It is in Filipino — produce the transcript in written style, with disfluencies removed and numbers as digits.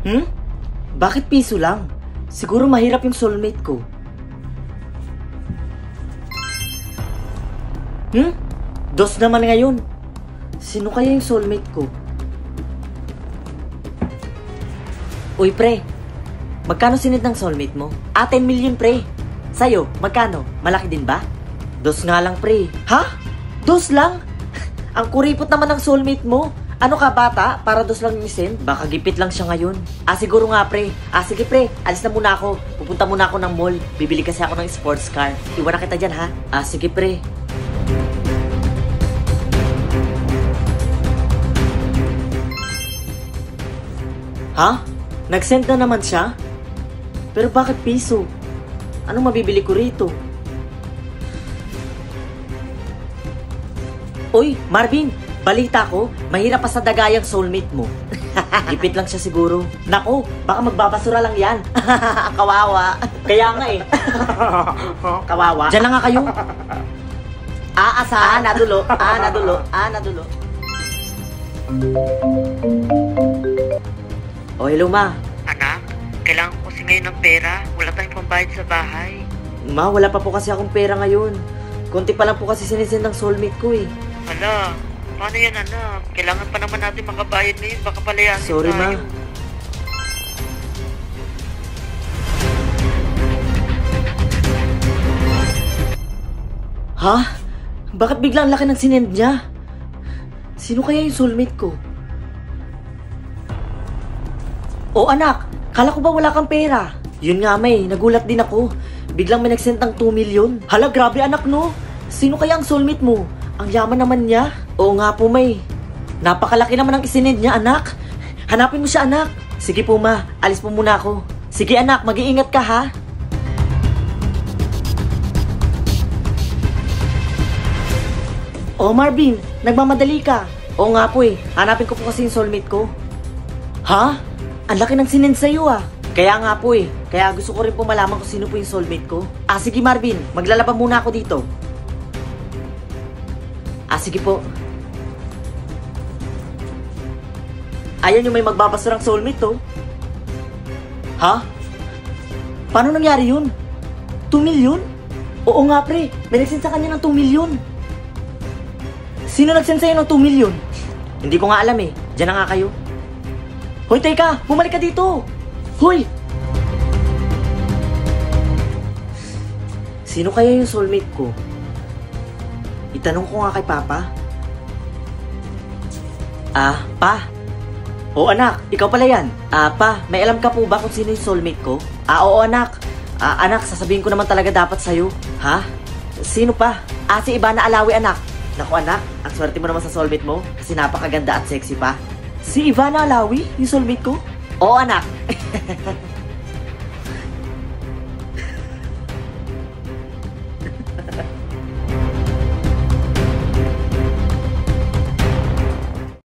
Hmm? Bakit piso lang? Siguro mahirap yung soulmate ko. Dos naman ngayon. Sino kaya yung soulmate ko? Uy, pre. Magkano sinid ng soulmate mo? 10 million, pre. Sa'yo, magkano? Malaki din ba? Dos nga lang, pre. Ha? Dos lang? Ang kuripot naman ng soulmate mo. Ano ka, bata? Para dos lang yung send? Baka gipit lang siya ngayon. Siguro nga, pre. Sige, pre. Alis na muna ako. Pupunta muna ako ng mall. Bibili kasi ako ng sports car. Iwan na kita dyan, ha? Sige, pre. Ha? Nag-send na naman siya? Pero bakit piso? Anong mabibili ko rito? Uy, Marvin! Balita ko, mahirap pa sa dagayang soulmate mo. Ipit lang siya siguro. Nako, baka magbabasura lang yan. Kawawa. Kaya nga eh. Kawawa. Diyan lang nga kayo. Nadulo. Nadulo. Hello, ma. Anak, kailangan ko kasi ngayon ng pera. Wala tayong pambayad sa bahay. Ma, wala pa po kasi akong pera ngayon. Konti pa lang po kasi sinisend ng soulmate ko eh. Hala, paano yan, anak? Kailangan pa naman natin makabayad ngayon. Baka palayasin Sorry, tayo. ma. Ha? Bakit biglang laki ng sinend niya? Sino kaya yung soulmate ko? Anak, kala ko ba wala kang pera? Yun nga, may, nagulat din ako. Biglang may nagsend ng 2 million. Hala, grabe anak, no? Sino kaya ang soulmate mo? Ang yaman naman niya. Oo nga po, may. Napakalaki naman ang isinend niya, anak. Hanapin mo siya, anak. Sige po, ma. Alis po muna ako. Sige, anak. Mag-iingat ka, ha? Marvin. Nagmamadali ka. Oo nga po, eh. Hanapin ko po kasi yung soulmate ko. Ha? Ang laki ng sinend sa'yo, ah. Kaya nga po, eh. Kaya gusto ko rin po malaman kung sino po yung soulmate ko. Sige, Marvin. Maglalaba muna ako dito. Sige po. Ayan yung may magbabasurang soulmate, oh. Ha? Paano nangyari yun? 2 million? Oo nga, pre. May nagsend sa kanya ng 2 million. Sino nagsend sa'yo ng 2 million? Hindi ko nga alam, eh. Diyan na nga kayo. Hoy, teka! Bumalik ka dito! Hoy! Sino kaya yung soulmate ko? Itanong ko nga kay Papa. Pa? Anak, ikaw pala yan. Pa, may alam ka po ba kung sino yung soulmate ko? Oo, anak. Anak, sasabihin ko naman talaga dapat sa'yo. Ha? Sino pa? Si Ivana Alawi, anak. Naku, anak, ang swerte mo naman sa soulmate mo kasi napakaganda at sexy pa. Si Ivana Alawi, yung soulmate ko? Oo, anak.